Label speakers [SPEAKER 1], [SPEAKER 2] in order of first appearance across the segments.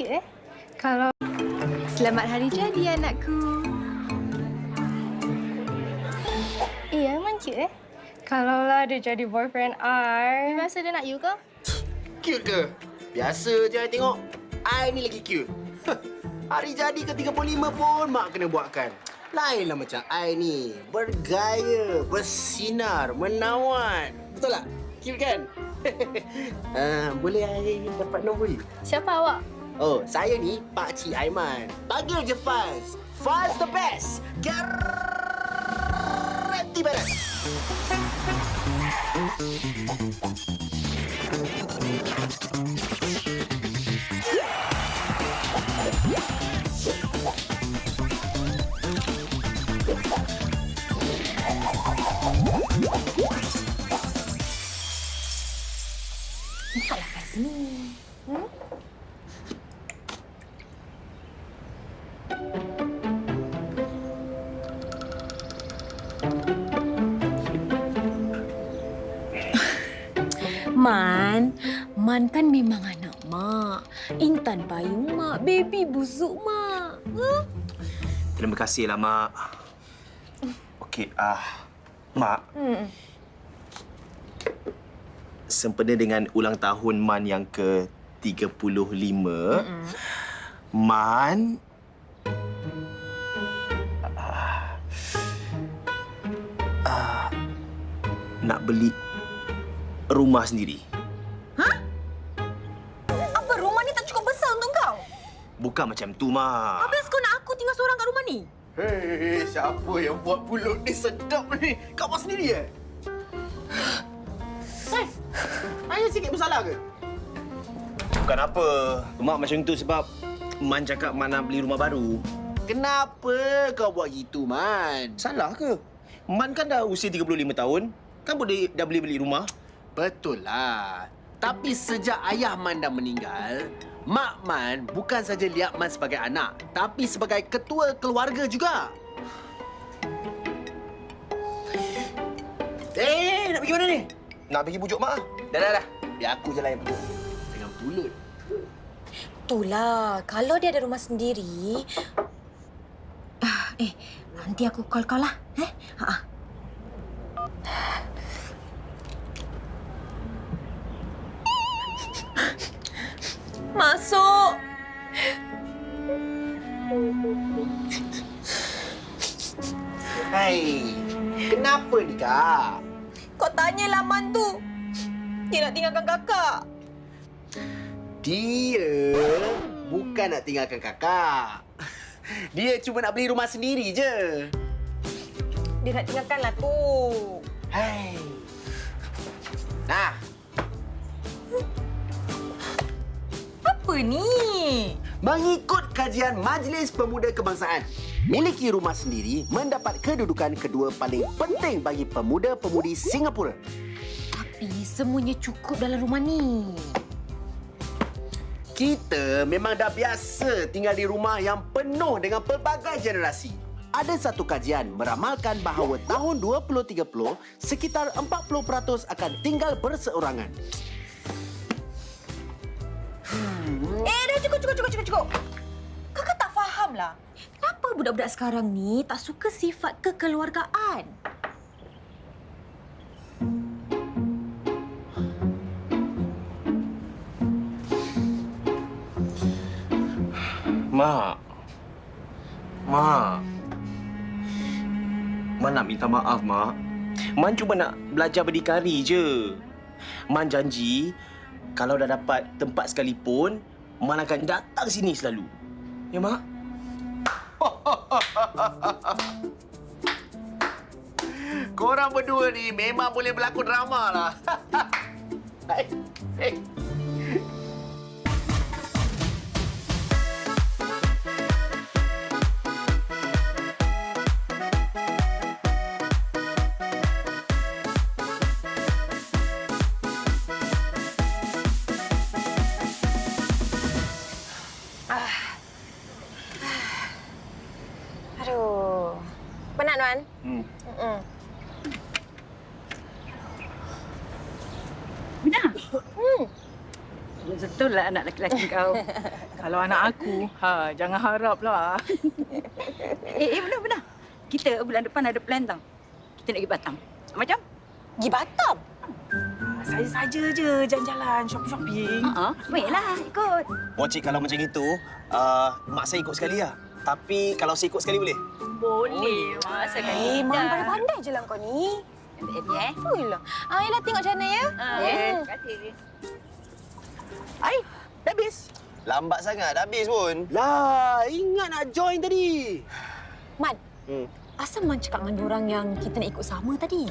[SPEAKER 1] cute Kalau... Selamat hari jadi, anakku. Iya, memang cute Kalaulah dia jadi boyfriend I... Biasa dia nak you ke?
[SPEAKER 2] Cute ke? Biasa je I tengok. I ni lagi cute. Hari jadi ke-35 pun mak kena buatkan. Lainlah macam I ni. Bergaya, bersinar, menawan. Betul tak? Cute kan? Boleh I dapat nombor you?
[SPEAKER 1] Siapa awak?
[SPEAKER 2] Oh, saya ni Pak Cik Aiman. Panggil je Faz. Faz the best. Garanti beres.
[SPEAKER 1] Entahlah kat sini. Man kan memang anak mak. Intan payung mak, baby busuk mak.
[SPEAKER 3] Terima kasihlah, Mak. Okey, Mak. Sempena dengan ulang tahun Man yang ke-35, Man... nak beli rumah sendiri.
[SPEAKER 1] Apa rumah ni tak cukup besar untuk kau?
[SPEAKER 3] Bukan macam tu, Mak.
[SPEAKER 1] Habis kau nak aku tinggal seorang kat rumah ni?
[SPEAKER 2] Hei, siapa yang buat pulut ni sedap ni? Kau buat sendiri Hanya sikit bersalah ke?
[SPEAKER 3] Bukan apa. Mak macam tu sebab Man cakap Man nak beli rumah baru.
[SPEAKER 2] Kenapa kau buat gitu, Man?
[SPEAKER 3] Salah ke? Man kan dah usia 35 tahun. Kan dah boleh beli rumah.
[SPEAKER 2] Betul lah. Tapi sejak ayah Man dah meninggal, Mak Man bukan saja lihat Man sebagai anak, tapi sebagai ketua keluarga juga. Nak pergi mana ni?
[SPEAKER 3] Nak pergi pujuk Mak.
[SPEAKER 2] Dah. Biar aku je lah yang pujuk. Dengan pulut.
[SPEAKER 1] Itulah. Kalau dia ada rumah sendiri... nanti aku call kau lah. Masuk.
[SPEAKER 2] Hai, kenapa ni, Kak?
[SPEAKER 1] Kau tanyalah Man tu. Dia nak tinggalkan kakak.
[SPEAKER 2] Dia bukan nak tinggalkan kakak. Dia cuma nak beli rumah sendiri je.
[SPEAKER 1] Dia nak tinggalkanlah tu.
[SPEAKER 2] Hai. Nah.
[SPEAKER 1] Apa ni?
[SPEAKER 2] Mengikut kajian Majlis Pemuda Kebangsaan, miliki rumah sendiri mendapat kedudukan kedua paling penting bagi pemuda-pemudi Singapura.
[SPEAKER 1] Tapi semuanya cukup dalam rumah ni.
[SPEAKER 2] Kita memang dah biasa tinggal di rumah yang penuh dengan pelbagai generasi. Ada satu kajian meramalkan bahawa tahun 2030, sekitar 40% akan tinggal berseorangan.
[SPEAKER 1] Dah cukup. Kakak tak fahamlah. Kenapa budak-budak sekarang ni tak suka sifat kekeluargaan?
[SPEAKER 3] Mak. Man nak minta maaf, Mak. Man cuma nak belajar berdikari je. Man janji, kalau dah dapat tempat sekalipun, Man akan datang sini selalu. Ya, Mak?
[SPEAKER 2] Korang berdua ni memang boleh berlakon drama lah.
[SPEAKER 1] Aduh. Penat, Nuan?
[SPEAKER 4] Benar?
[SPEAKER 1] Sedap
[SPEAKER 4] betul lah anak lelaki kau. Kalau anak aku, jangan harap lah. Benar-benar. Kita bulan depan ada plan tau. Kita nak pergi Batam. Macam?
[SPEAKER 1] Pergi Batam?
[SPEAKER 4] Saya saja je jalan-jalan, shopping-shopping. Baiklah, ikut.
[SPEAKER 3] Wacik kalau macam itu, mak saya ikut sekali lah. Tapi kalau saya ikut sekali boleh?
[SPEAKER 4] Boleh. Masa kan
[SPEAKER 1] Man, pandai-pandai je lah kau ni. Itulah. Yelah, tengok macam mana ya.
[SPEAKER 4] Terima kasih. Ai, dah habis.
[SPEAKER 3] Lambat sangat, dah habis pun.
[SPEAKER 2] Lah, ingat nak join tadi.
[SPEAKER 1] Man, asal Man cakap dengan diorang yang kita nak ikut sama tadi?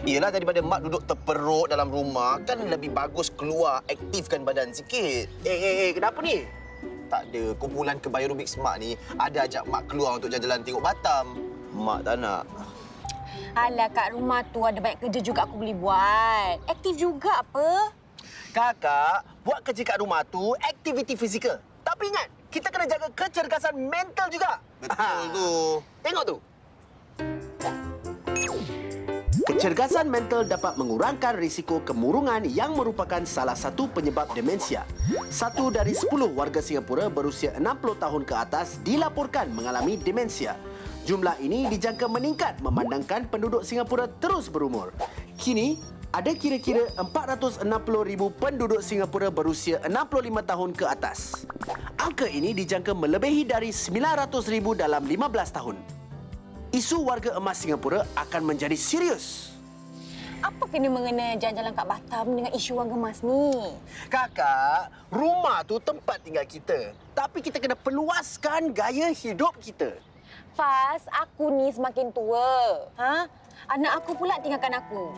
[SPEAKER 3] Yelah, daripada mak duduk terperuk dalam rumah, kan lebih bagus keluar, aktifkan badan sikit.
[SPEAKER 2] Kenapa ni?
[SPEAKER 3] Tak ada, kumpulan Kebaya Rubik Smart ni ada ajak mak keluar untuk jalan-jalan tengok Batam. Mak tak nak.
[SPEAKER 1] Alah, kat rumah tu ada banyak kerja juga aku boleh buat. Aktif juga apa?
[SPEAKER 3] Kakak, buat kerja kat rumah tu aktiviti fizikal. Tapi ingat, kita kena jaga kecergasan mental juga. Betul tu.
[SPEAKER 2] Tengok tu. Kecergasan mental dapat mengurangkan risiko kemurungan yang merupakan salah satu penyebab demensia. 1 dari 10 warga Singapura berusia 60 tahun ke atas dilaporkan mengalami demensia. Jumlah ini dijangka meningkat memandangkan penduduk Singapura terus berumur. Kini, ada kira-kira 460,000 penduduk Singapura berusia 65 tahun ke atas. Angka ini dijangka melebihi dari 900,000 dalam 15 tahun. Isu warga emas Singapura akan menjadi serius.
[SPEAKER 1] Apa kena mengena jalan-jalan kat Batam dengan isu warga emas ni?
[SPEAKER 2] Kakak, rumah tu tempat tinggal kita. Tapi kita kena peluaskan gaya hidup kita.
[SPEAKER 1] Faz, aku ni semakin tua. Anak aku pula tinggalkan aku.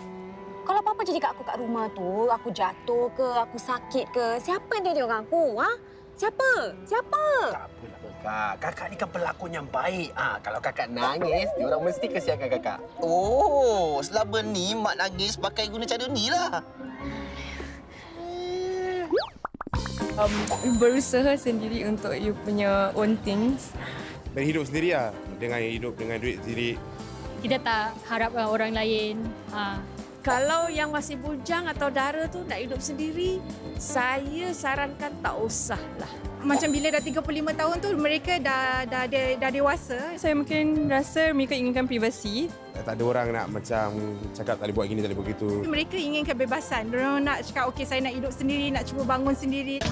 [SPEAKER 1] Kalau apa-apa jadi kat aku kat rumah tu, aku jatuh ke, aku sakit ke, siapa yang tengok aku? Siapa? Siapa?
[SPEAKER 2] Tak apalah, Kakak. Kakak ni kan pelakon yang baik. Kalau kakak nangis, diorang mesti kesiankan kakak.
[SPEAKER 3] Oh, selama ni mak nangis pakai guna cara ni lah.
[SPEAKER 5] Berusaha sendiri untuk you punya own things.
[SPEAKER 6] Dan hidup sendiri lah. Dengan hidup dengan duit sendiri.
[SPEAKER 7] Kita tak harapkan orang lain.
[SPEAKER 5] Kalau yang masih bujang atau dara tu nak hidup sendiri, saya sarankan tak usahlah.
[SPEAKER 7] Macam bila dah 35 tahun tu mereka dah dewasa.
[SPEAKER 5] Saya mungkin rasa mereka inginkan privasi.
[SPEAKER 6] Tak ada orang nak macam cakap tak boleh buat gini, tak boleh buat gitu.
[SPEAKER 7] Mereka inginkan kebebasan. Mereka nak cakap okey saya nak hidup sendiri, nak cuba bangun sendiri.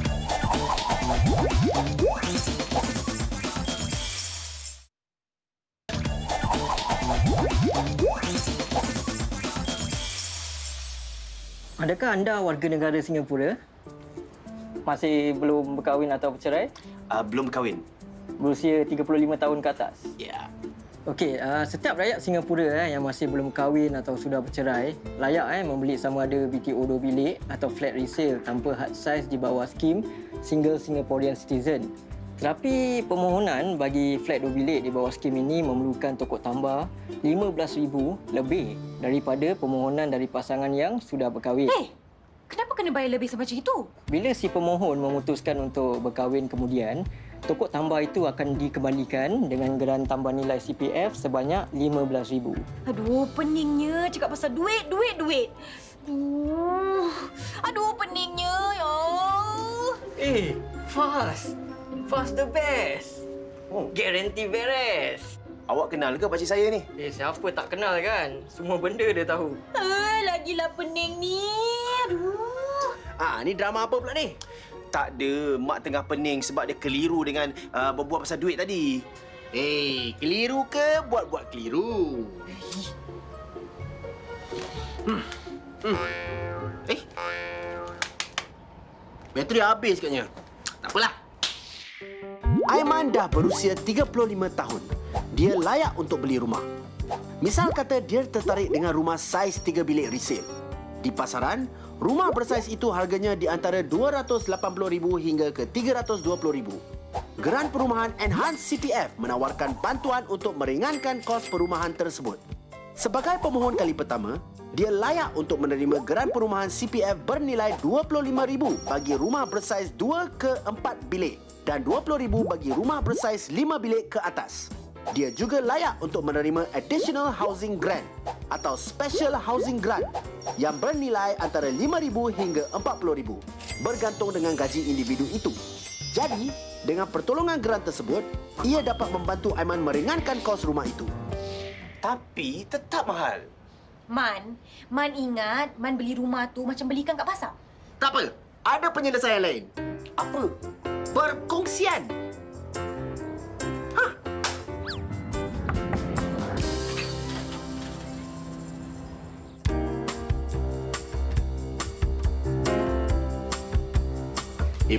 [SPEAKER 8] Adakah anda warga negara Singapura? Masih belum berkahwin atau bercerai?
[SPEAKER 3] Belum berkahwin.
[SPEAKER 8] Berusia 35 tahun ke atas?
[SPEAKER 3] Ya.
[SPEAKER 8] Okey, setiap rakyat Singapura yang masih belum berkahwin atau sudah bercerai layak membeli sama ada BTO 2 bilik atau flat resale tanpa had saiz di bawah skim Single Singaporean Citizen. Tetapi permohonan bagi flat 2 bilik di bawah skim ini memerlukan tokok tambah RM15,000 lebih daripada permohonan dari pasangan yang sudah berkahwin.
[SPEAKER 1] Kenapa kena bayar lebih sampai macam itu?
[SPEAKER 8] Bila si pemohon memutuskan untuk berkahwin kemudian, tokok tambah itu akan dikembalikan dengan geran tambah nilai CPF sebanyak RM15,000.
[SPEAKER 1] Aduh, peningnya cakap pasal duit. Aduh, peningnya ya.
[SPEAKER 8] Fast! Fast the best! Guarantee beres!
[SPEAKER 3] Awak kenal ke pakcik saya ni?
[SPEAKER 8] Siapa tak kenal kan? Semua benda dia tahu.
[SPEAKER 1] Lagilah pening ni. Aduh.
[SPEAKER 2] Ni drama apa pula ni?
[SPEAKER 3] Tak ada. Mak tengah pening sebab dia keliru dengan berbual pasal duit tadi.
[SPEAKER 2] Keliru ke buat-buat keliru? Bateri habis katnya. Tak apalah. Aiman dah berusia 35 tahun. Dia layak untuk beli rumah. Misal kata dia tertarik dengan rumah saiz 3 bilik resale. Di pasaran, rumah bersaiz itu harganya di antara RM280,000 hingga ke RM320,000. Geran Perumahan Enhanced CPF menawarkan bantuan untuk meringankan kos perumahan tersebut. Sebagai pemohon kali pertama, dia layak untuk menerima geran perumahan CPF bernilai RM25,000 bagi rumah bersaiz 2 ke 4 bilik dan RM20,000 bagi rumah bersaiz 5 bilik ke atas. dia juga layak untuk menerima Additional Housing Grant atau Special Housing Grant yang bernilai antara RM5,000 hingga RM40,000 bergantung dengan gaji individu itu. Jadi, dengan pertolongan grant tersebut, ia dapat membantu Aiman meringankan kos rumah itu.
[SPEAKER 3] Tapi tetap mahal.
[SPEAKER 1] Man ingat Man beli rumah tu macam belikan kat pasar.
[SPEAKER 2] Tak apa, ada penyelesaian lain.
[SPEAKER 3] Apa?
[SPEAKER 2] Perkongsian.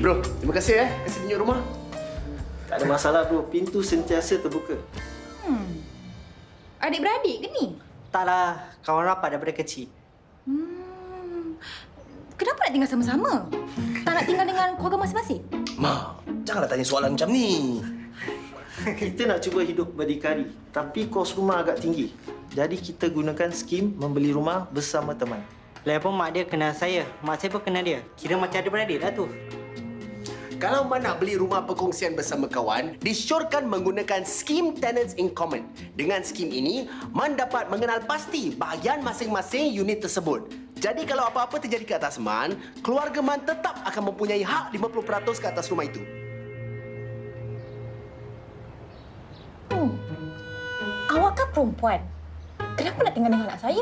[SPEAKER 2] Bro, terima kasih kasih tunjuk rumah.
[SPEAKER 3] Tak ada masalah bro, pintu sentiasa terbuka.
[SPEAKER 1] Adik-beradik ke ni?
[SPEAKER 8] Taklah, kawan rapat daripada kecil.
[SPEAKER 1] Kenapa nak tinggal sama-sama? Tak nak tinggal dengan keluarga masing-masing?
[SPEAKER 3] Mak, janganlah tanya soalan macam ni. Kita nak cuba hidup berdikari, tapi kos rumah agak tinggi. Jadi kita gunakan skim membeli rumah bersama teman.
[SPEAKER 8] Lagipun mak dia kenal saya, mak saya pun kenal dia. Kira macam adik-beradik lah tu.
[SPEAKER 2] Kalau Man nak beli rumah perkongsian bersama kawan, disyorkan menggunakan skim Tenants in Common. Dengan skim ini, Man dapat mengenal pasti bahagian masing-masing unit tersebut. Jadi kalau apa-apa terjadi ke atas Man, keluarga Man tetap akan mempunyai hak 50% ke atas rumah itu.
[SPEAKER 1] Awak kan perempuan. Kenapa nak tinggal dengan anak saya?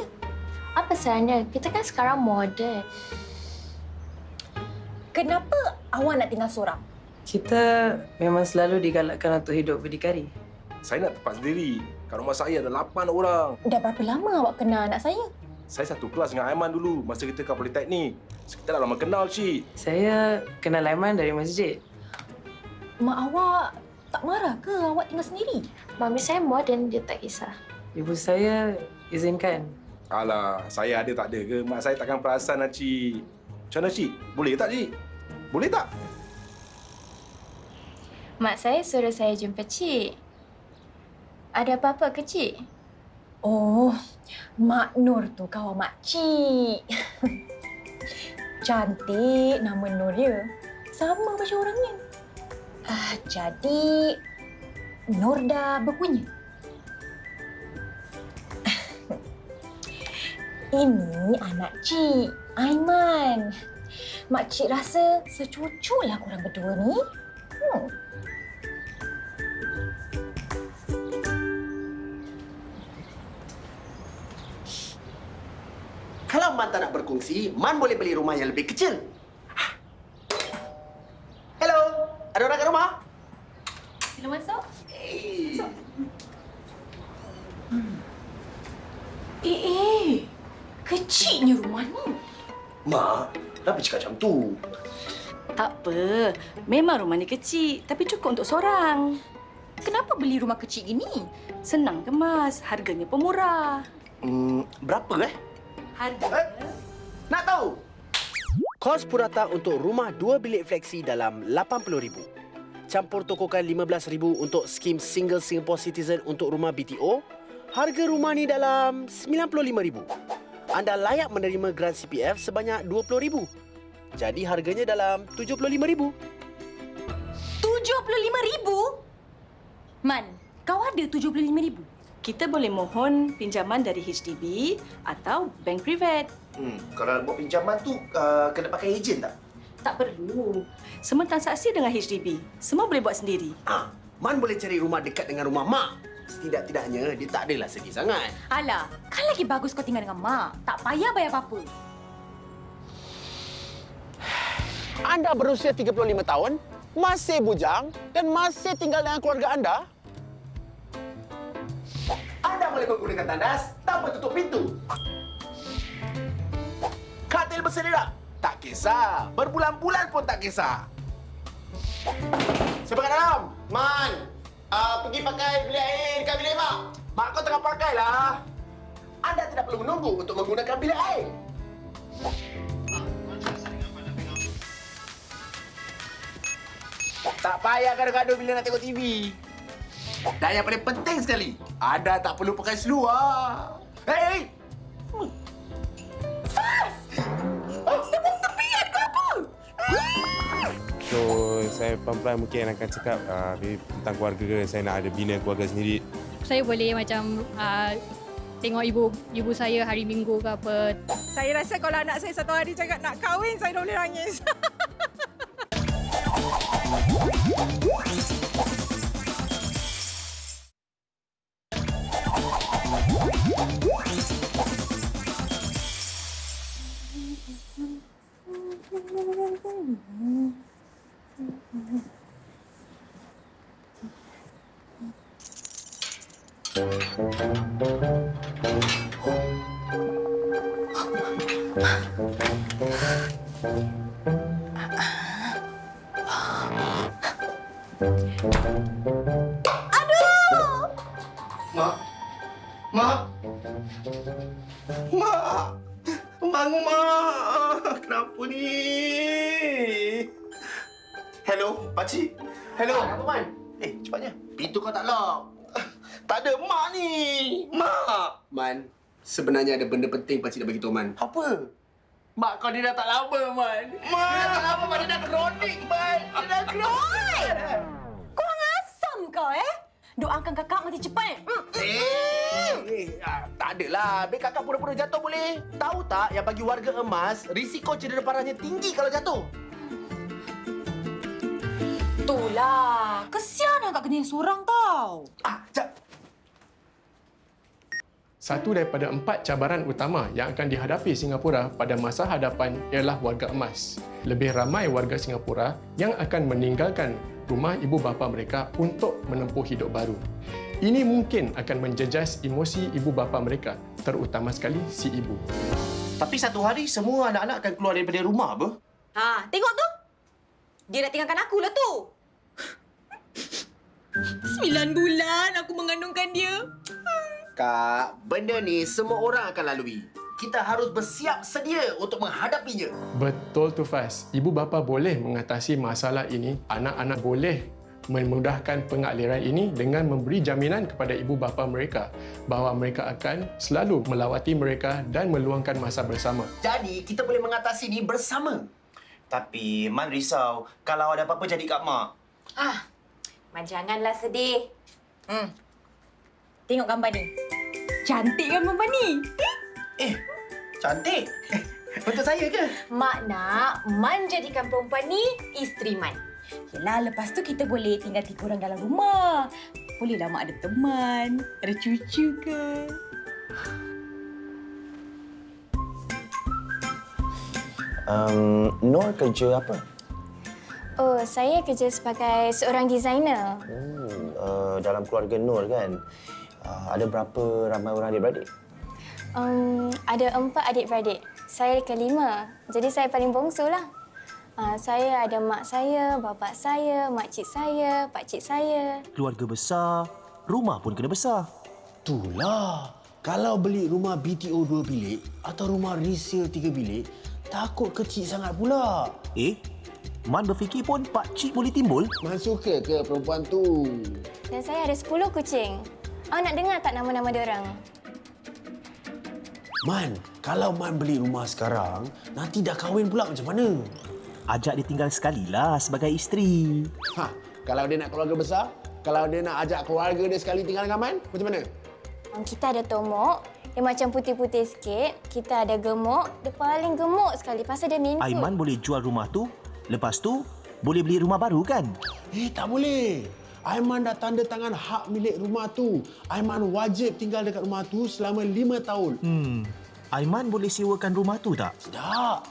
[SPEAKER 9] Apa salahnya? Kita kan sekarang moden.
[SPEAKER 1] Kenapa awak nak tinggal seorang?
[SPEAKER 10] Kita memang selalu digalakkan untuk hidup berdikari.
[SPEAKER 6] Saya nak tempat sendiri. Kat rumah saya ada 8 orang.
[SPEAKER 1] Dah berapa lama awak kenal anak saya?
[SPEAKER 6] Saya satu kelas dengan Aiman dulu masa kita kat Politeknik. Kita dah lama kenal, Cik.
[SPEAKER 10] Saya kenal Aiman dari masjid.
[SPEAKER 1] Mak awak tak marah ke awak tinggal sendiri?
[SPEAKER 9] Mami saya moden, dia tak kisah.
[SPEAKER 10] Ibu saya izinkan.
[SPEAKER 6] Alah, saya ada tak ada ke? Mak saya takkan perasan lah, Cik. Macam mana, Cik? Boleh tak, Cik? Boleh tak?
[SPEAKER 9] Mak saya suruh saya jumpa Cik. Ada apa-apa ke Cik?
[SPEAKER 1] Oh, Mak Nur tu kawan Mak Cik. Cantik nama Nur dia. Sama macam orangnya. Jadi, Nur dah berpunya. Ini anak Cik, Aiman. Mak Cik rasa secuculah korang berdua ni.
[SPEAKER 2] Kalau Man tak nak berkongsi, Man boleh beli rumah yang lebih kecil. Hello, ada orang kat rumah?
[SPEAKER 9] Sila masuk.
[SPEAKER 1] Kecilnya rumah ni.
[SPEAKER 3] Mak, kenapa cakap macam tu?
[SPEAKER 4] Tak apa. Memang rumah ni kecil, tapi cukup untuk seorang.
[SPEAKER 1] Kenapa beli rumah kecil gini?
[SPEAKER 4] Senang kemas, harganya pun murah.
[SPEAKER 3] Berapa
[SPEAKER 4] Harga?
[SPEAKER 2] Nak tahu? Kos purata untuk rumah 2 bilik fleksi dalam RM80,000. Campur tokokan RM15,000 untuk skim Single Singapore Citizen untuk rumah BTO. Harga rumah ni dalam RM95,000. Anda layak menerima grant CPF sebanyak RM20,000. Jadi harganya dalam RM75,000.
[SPEAKER 1] RM75,000? Man, kau ada RM75,000?
[SPEAKER 4] Kita boleh mohon pinjaman dari HDB atau bank privat.
[SPEAKER 3] Kalau nak buat pinjaman tu, kena pakai ejen tak?
[SPEAKER 4] Tak perlu. Semua transaksi dengan HDB. Semua boleh buat sendiri.
[SPEAKER 2] Man boleh cari rumah dekat dengan rumah Mak. Setidak-tidaknya, dia tak adalah sedih sangat.
[SPEAKER 1] Alah, kan lagi bagus kau tinggal dengan Mak. Tak payah bayar apa-apa.
[SPEAKER 11] Anda berusia 35 tahun, masih bujang dan masih tinggal dengan keluarga anda?
[SPEAKER 2] Anda boleh menggunakan tandas tanpa tutup pintu. Katil bersederak? Tak kisah. Berbulan-bulan pun tak kisah. Siapa kat dalam? Man, pergi pakai bilik air dekat bilik Mak. Mak kau tengah pakailah. Anda tidak perlu menunggu untuk menggunakan bilik air. Tak payah gaduh-gaduh bila nak tengok TV. Dan yang paling penting sekali, anda tak perlu pakai seluar. Hei!
[SPEAKER 11] Coy,
[SPEAKER 12] saya pelan-pelan mungkin akan cakap tentang keluarga, saya nak ada bina keluarga sendiri.
[SPEAKER 13] Saya boleh macam tengok ibu saya hari Minggu ke apa.
[SPEAKER 7] Saya rasa kalau anak saya satu hari cakap nak kahwin, saya dah boleh nangis.
[SPEAKER 3] Mak! Mak! Mak! Bangun, Mak! Kenapa ni? Hello, pakcik? Hello?
[SPEAKER 2] Apa, Man?
[SPEAKER 3] Cepatnya.
[SPEAKER 2] Pintu kau tak lock.
[SPEAKER 3] Tak ada, Mak ni! Mak!
[SPEAKER 2] Man, sebenarnya ada benda penting pakcik nak bagi tahu, Man.
[SPEAKER 3] Apa?
[SPEAKER 2] Mak kau ni dah tak lama, Man. Dia dah tak lama, Man. Dia dah kronik, Man. Dia dah kronik.
[SPEAKER 1] Kurang asam kau, Doakan kakak mati cepat.
[SPEAKER 2] Tak adalah. Biar kakak pura-pura jatuh boleh. Tahu tak yang bagi warga emas, risiko cedera parahnya tinggi kalau jatuh.
[SPEAKER 1] Itulah. Kesian agak kena seorang tau.
[SPEAKER 14] Satu daripada 4 cabaran utama yang akan dihadapi Singapura pada masa hadapan ialah warga emas. Lebih ramai warga Singapura yang akan meninggalkan rumah ibu bapa mereka untuk menempuh hidup baru. Ini mungkin akan menjejas emosi ibu bapa mereka, terutama sekali si ibu.
[SPEAKER 3] Tapi satu hari semua anak-anak akan keluar daripada rumah, apa?
[SPEAKER 1] Tengok tu. Dia dah tinggalkan aku lah tu. 9 bulan aku mengandungkan dia.
[SPEAKER 2] Kak, benda ni semua orang akan lalui. Kita harus bersiap sedia untuk menghadapinya.
[SPEAKER 14] Betul tu, Faz. Ibu bapa boleh mengatasi masalah ini. Anak-anak boleh memudahkan pengakliran ini dengan memberi jaminan kepada ibu bapa mereka bahawa mereka akan selalu melawati mereka dan meluangkan masa bersama.
[SPEAKER 2] Jadi, kita boleh mengatasi ini bersama.
[SPEAKER 3] Tapi Man risau kalau ada apa-apa jadi kat Mak.
[SPEAKER 1] Man, janganlah sedih. Tengok gambar ni. Cantik kan gambar ni?
[SPEAKER 3] Cantik. Untuk saya ke?
[SPEAKER 1] Mak nak Man jadikan perempuan ni isteri Man. Yelah, lepas tu kita boleh tinggal 3 orang dalam rumah. Bolehlah Mak ada teman, ada cucu ke.
[SPEAKER 3] Nur kerja apa?
[SPEAKER 9] Oh, saya kerja sebagai seorang designer.
[SPEAKER 3] Dalam keluarga Nur kan? Ada berapa ramai orang adik-beradik?
[SPEAKER 9] Ada 4 adik-beradik. Saya kelima. Jadi saya paling bongsu lah. Saya ada mak saya, bapa saya, makcik saya, pakcik saya.
[SPEAKER 3] Keluarga besar, rumah pun kena besar.
[SPEAKER 11] Itulah. Kalau beli rumah BTO 2 bilik atau rumah resale 3 bilik, takut kecil sangat pula.
[SPEAKER 3] Man berfikir pun pakcik boleh timbul.
[SPEAKER 11] Man suka ke perempuan tu?
[SPEAKER 9] Dan saya ada 10 kucing. Awak nak dengar tak nama-nama diorang?
[SPEAKER 11] Man, kalau Man beli rumah sekarang, nanti dah kahwin pula macam mana?
[SPEAKER 3] Ajak dia tinggal sekalilah sebagai isteri.
[SPEAKER 11] Kalau dia nak keluarga besar, kalau dia nak ajak keluarga dia sekali tinggal dengan Man, macam mana?
[SPEAKER 9] Kita ada tomok. Dia macam putih-putih sikit. Kita ada gemuk. Dia paling gemuk sekali pasal dia minta.
[SPEAKER 3] Aiman boleh jual rumah tu. Lepas tu, boleh beli rumah baru kan?
[SPEAKER 11] Tak boleh. Aiman dah tanda tangan hak milik rumah tu. Aiman wajib tinggal dekat rumah tu selama 5 tahun.
[SPEAKER 3] Aiman boleh sewakan rumah tu tak?
[SPEAKER 11] Tak.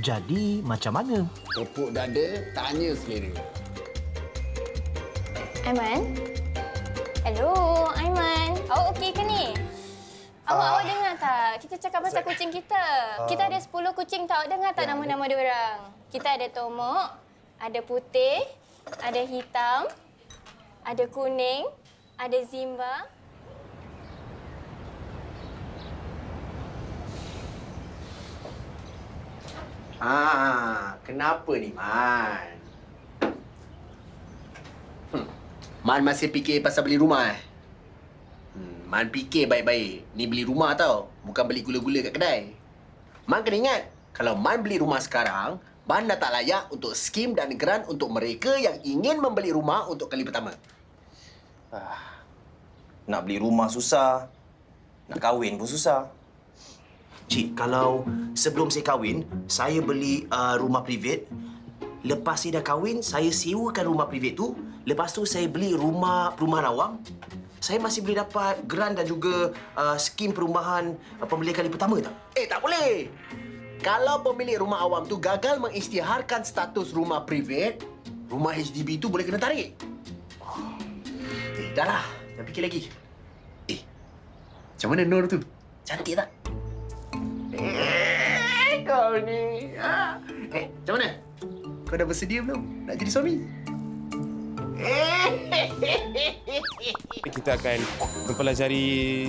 [SPEAKER 3] Jadi, macam mana?
[SPEAKER 11] Tepuk dada, tanya selera.
[SPEAKER 9] Aiman? Hello, Aiman. Awak okey ke ni? Awak dengar tak? Kita cakap pasal kucing kita. Kita ada 10 kucing tak? Awak dengar tak nama-nama diorang? Kita ada tomok, ada putih, ada hitam, ada kuning, ada zimba.
[SPEAKER 2] Kenapa ni, Man? Man masih fikir pasal beli rumah, Man fikir baik-baik. Ni beli rumah tau, bukan beli gula-gula kat kedai. Man kena ingat, kalau Man beli rumah sekarang, Ban dah tak layak untuk skim dan geran untuk mereka yang ingin membeli rumah untuk kali pertama.
[SPEAKER 3] Nak beli rumah susah. Nak kahwin pun susah. Cik, kalau sebelum saya kahwin, saya beli rumah privat. Lepas saya dah kahwin, saya sewakan rumah privat tu. Lepas tu saya beli rumah perumahan awam. Saya masih boleh dapat geran dan juga skim perumahan pembelian kali pertama tak?
[SPEAKER 2] Tak boleh. Kalau pemilik rumah awam tu gagal mengisytiharkan status rumah privat, rumah HDB tu boleh kena tarik. Dah lah. Jangan fikir lagi. Macam mana Nur tu? Cantik tak? Kau ni. Macam mana? Kau dah bersedia belum nak jadi suami?
[SPEAKER 12] Kita akan mempelajari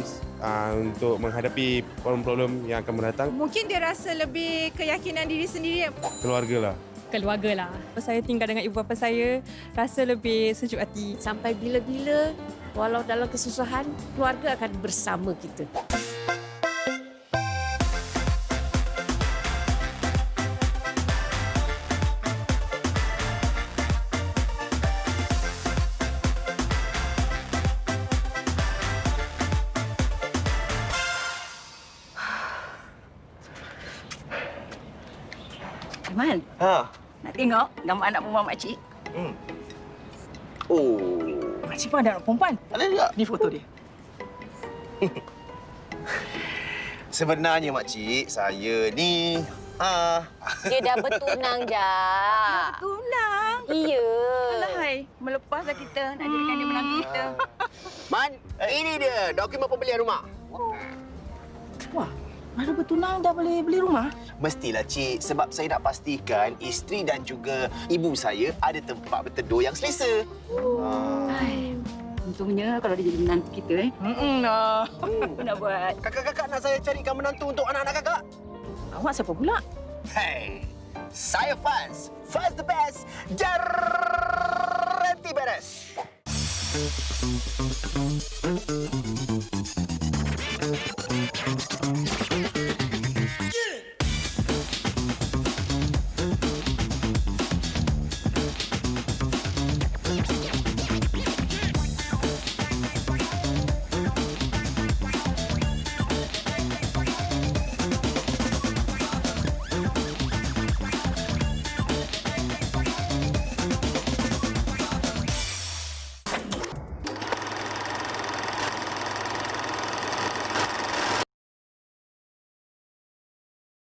[SPEAKER 12] untuk menghadapi problem-problem yang akan mendatang.
[SPEAKER 7] Mungkin dia rasa lebih keyakinan diri sendiri.
[SPEAKER 12] Keluarga lah.
[SPEAKER 13] Keluarga lah. Saya tinggal dengan ibu bapa saya, rasa lebih sejuk hati.
[SPEAKER 5] Sampai bila-bila, walau dalam kesusahan, keluarga akan bersama kita.
[SPEAKER 4] Aiman, nak tengok gambar anak perempuan makcik?
[SPEAKER 3] Oh.
[SPEAKER 4] Makcik pun ada anak perempuan.
[SPEAKER 3] Ada juga.
[SPEAKER 4] Ni foto dia.
[SPEAKER 3] Sebenarnya makcik, saya ni
[SPEAKER 1] Dia dah bertunang dah.
[SPEAKER 4] Tunang?
[SPEAKER 1] Iya.
[SPEAKER 4] Alahai, melepaslah kita nak jadikan dia menantu kita.
[SPEAKER 2] Man, ini dia dokumen pembelian rumah.
[SPEAKER 4] Wah, baru bertunang dah boleh beli rumah?
[SPEAKER 3] Mestilah, Cik. Sebab saya nak pastikan isteri dan juga ibu saya ada tempat berteduh yang selesa.
[SPEAKER 4] Untungnya kalau dia jadi menantu kita, Apa nak buat?
[SPEAKER 2] Kakak-kakak nak saya carikan menantu untuk anak-anak kakak?
[SPEAKER 4] Awak siapa pula?
[SPEAKER 2] Hey, saya Faz. Faz the best. Jar.